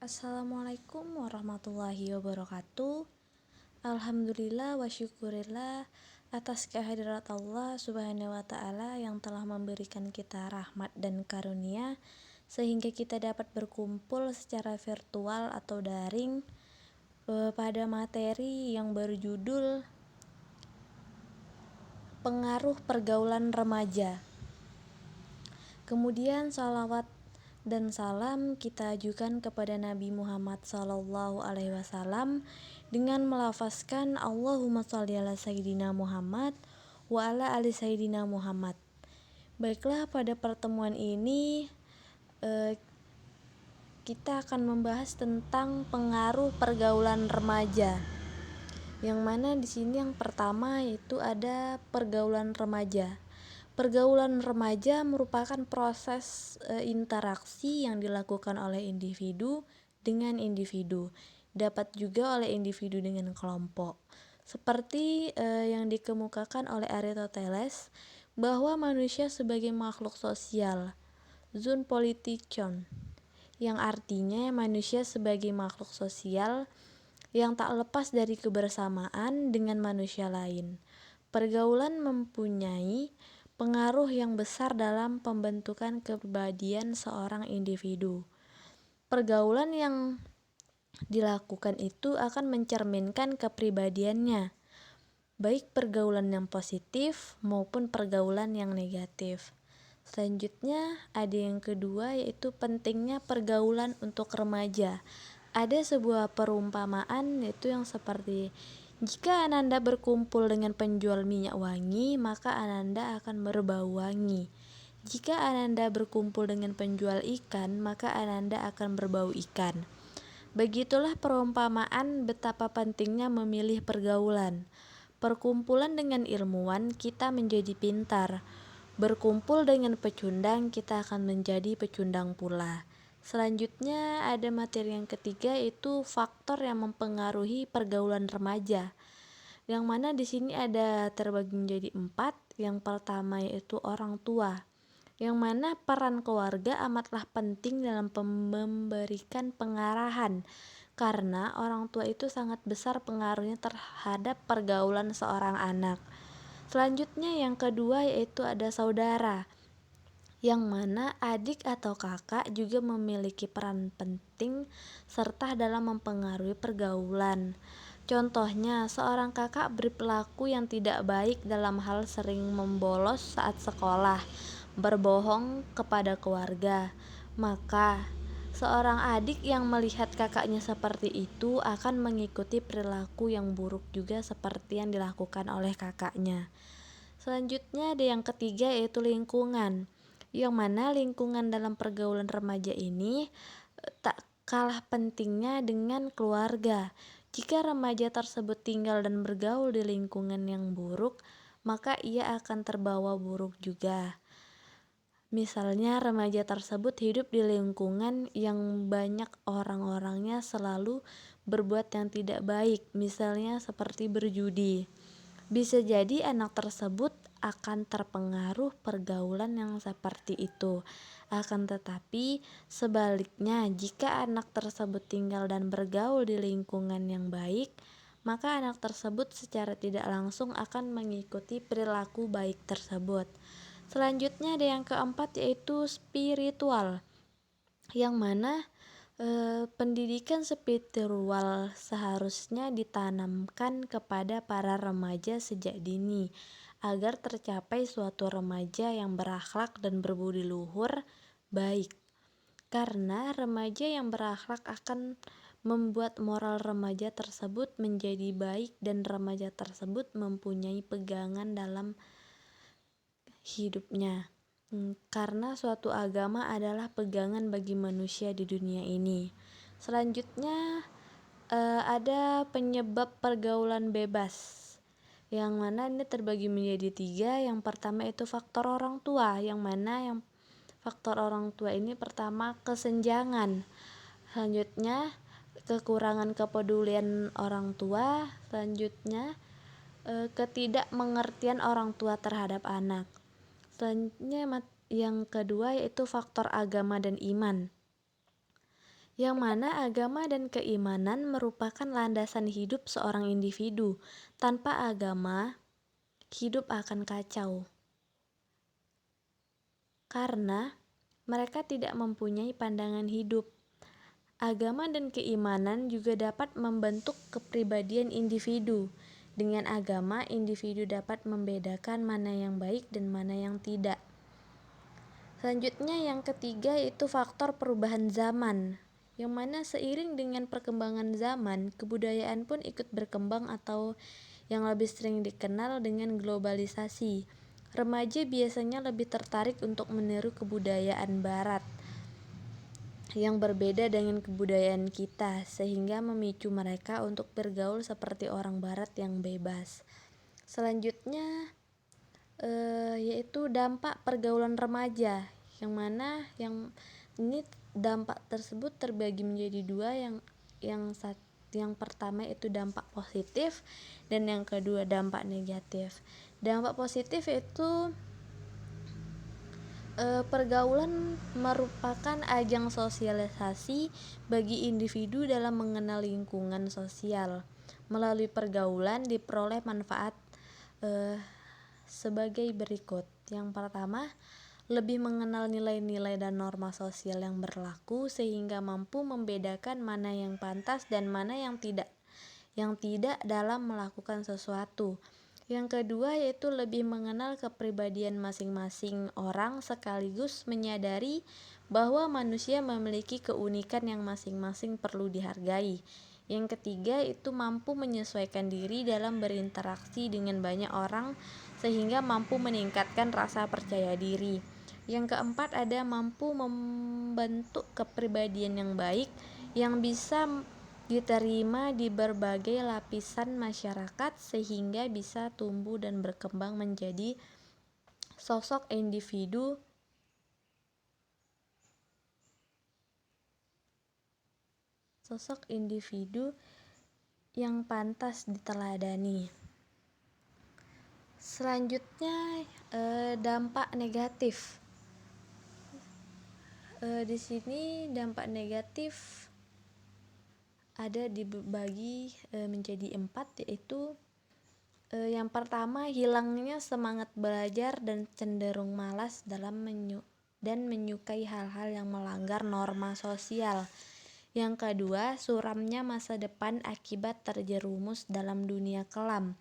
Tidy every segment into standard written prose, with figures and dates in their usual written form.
Assalamualaikum warahmatullahi wabarakatuh. Alhamdulillah wa syukurillah atas kehadirat Allah subhanahu wa ta'ala yang telah memberikan kita rahmat dan karunia sehingga kita dapat berkumpul secara virtual atau daring pada materi yang berjudul pengaruh pergaulan remaja. Kemudian salawat dan salam kita ajukan kepada Nabi Muhammad SAW dengan melafazkan Allahumma sholli ala Sayyidina Muhammad wa ala ali Sayyidina Muhammad. Baiklah, pada pertemuan ini kita akan membahas tentang pengaruh pergaulan remaja. Yang mana di sini yang pertama yaitu ada pergaulan remaja. Pergaulan remaja merupakan proses interaksi yang dilakukan oleh individu dengan individu, dapat juga oleh individu dengan kelompok. Seperti yang dikemukakan oleh Aristoteles bahwa manusia sebagai makhluk sosial, zoon politikon, yang artinya manusia sebagai makhluk sosial yang tak lepas dari kebersamaan dengan manusia lain. Pergaulan mempunyai pengaruh yang besar dalam pembentukan kepribadian seorang individu. Pergaulan yang dilakukan itu akan mencerminkan kepribadiannya, baik pergaulan yang positif maupun pergaulan yang negatif. Selanjutnya ada yang kedua yaitu pentingnya pergaulan untuk remaja. Ada sebuah perumpamaan yaitu yang seperti, jika Ananda berkumpul dengan penjual minyak wangi, maka Ananda akan berbau wangi. Jika Ananda berkumpul dengan penjual ikan, maka Ananda akan berbau ikan. Begitulah perumpamaan betapa pentingnya memilih pergaulan. Perkumpulan dengan ilmuwan, kita menjadi pintar. Berkumpul dengan pecundang, kita akan menjadi pecundang pula. Selanjutnya ada materi yang ketiga yaitu faktor yang mempengaruhi pergaulan remaja. Yang mana di sini ada terbagi menjadi 4. Yang pertama yaitu orang tua. Yang mana peran keluarga amatlah penting dalam memberikan pengarahan, karena orang tua itu sangat besar pengaruhnya terhadap pergaulan seorang anak. Selanjutnya yang kedua yaitu ada saudara, yang mana adik atau kakak juga memiliki peran penting serta dalam mempengaruhi pergaulan. Contohnya, seorang kakak berperilaku yang tidak baik dalam hal sering membolos saat sekolah, berbohong kepada keluarga. Maka, seorang adik yang melihat kakaknya seperti itu akan mengikuti perilaku yang buruk juga seperti yang dilakukan oleh kakaknya. Selanjutnya ada yang ketiga yaitu lingkungan, yang mana lingkungan dalam pergaulan remaja ini tak kalah pentingnya dengan keluarga. Jika remaja tersebut tinggal dan bergaul di lingkungan yang buruk, maka ia akan terbawa buruk juga. Misalnya remaja tersebut hidup di lingkungan yang banyak orang-orangnya selalu berbuat yang tidak baik, misalnya seperti berjudi. Bisa jadi anak tersebut akan terpengaruh pergaulan yang seperti itu. Akan tetapi sebaliknya, jika anak tersebut tinggal dan bergaul di lingkungan yang baik, maka anak tersebut secara tidak langsung akan mengikuti perilaku baik tersebut. Selanjutnya ada yang keempat yaitu spiritual, yang mana pendidikan spiritual seharusnya ditanamkan kepada para remaja sejak dini agar tercapai suatu remaja yang berakhlak dan berbudi luhur baik. Karena remaja yang berakhlak akan membuat moral remaja tersebut menjadi baik dan remaja tersebut mempunyai pegangan dalam hidupnya. Karena suatu agama adalah pegangan bagi manusia di dunia ini. Selanjutnya ada penyebab pergaulan bebas, yang mana ini terbagi menjadi 3. Yang pertama itu faktor orang tua, yang mana yang faktor orang tua ini pertama kesenjangan. Selanjutnya kekurangan kepedulian orang tua. Selanjutnya ketidakmengertian orang tua terhadap anak. Selanjutnya yang kedua yaitu faktor agama dan iman, yang mana agama dan keimanan merupakan landasan hidup seorang individu. Tanpa agama, hidup akan kacau, karena mereka tidak mempunyai pandangan hidup. Agama dan keimanan juga dapat membentuk kepribadian individu. Dengan agama, individu dapat membedakan mana yang baik dan mana yang tidak. Selanjutnya yang ketiga itu faktor perubahan zaman, yang mana seiring dengan perkembangan zaman, kebudayaan pun ikut berkembang atau yang lebih sering dikenal dengan globalisasi. Remaja biasanya lebih tertarik untuk meniru kebudayaan barat yang berbeda dengan kebudayaan kita, sehingga memicu mereka untuk bergaul seperti orang barat yang bebas. Selanjutnya yaitu dampak pergaulan remaja, yang mana ini dampak tersebut terbagi menjadi dua, yang pertama itu dampak positif dan yang kedua dampak negatif. Dampak positif itu pergaulan merupakan ajang sosialisasi bagi individu dalam mengenal lingkungan sosial. Melalui pergaulan diperoleh manfaat sebagai berikut. Yang pertama, lebih mengenal nilai-nilai dan norma sosial yang berlaku sehingga mampu membedakan mana yang pantas dan mana yang tidak dalam melakukan sesuatu. Yang kedua yaitu lebih mengenal kepribadian masing-masing orang sekaligus menyadari bahwa manusia memiliki keunikan yang masing-masing perlu dihargai. Yang ketiga itu mampu menyesuaikan diri dalam berinteraksi dengan banyak orang sehingga mampu meningkatkan rasa percaya diri. Yang keempat ada mampu membentuk kepribadian yang baik yang bisa diterima di berbagai lapisan masyarakat sehingga bisa tumbuh dan berkembang menjadi sosok individu yang pantas diteladani. Selanjutnya dampak negatif. Di sini dampak negatif ada dibagi menjadi 4, yaitu yang pertama hilangnya semangat belajar dan cenderung malas dalam menyukai hal-hal yang melanggar norma sosial. Yang kedua, suramnya masa depan akibat terjerumus dalam dunia kelam.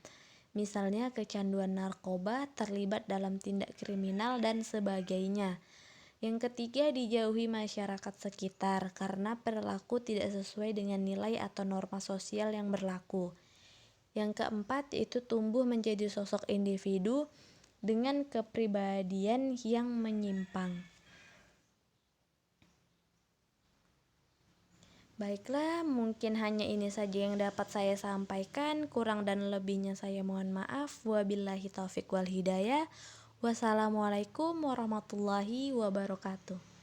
Misalnya kecanduan narkoba, terlibat dalam tindak kriminal dan sebagainya. Yang ketiga, dijauhi masyarakat sekitar karena perilaku tidak sesuai dengan nilai atau norma sosial yang berlaku. Yang keempat, yaitu tumbuh menjadi sosok individu dengan kepribadian yang menyimpang. Baiklah, mungkin hanya ini saja yang dapat saya sampaikan. Kurang dan lebihnya saya mohon maaf. Wabillahi taufiq wal hidayah. Wassalamualaikum warahmatullahi wabarakatuh.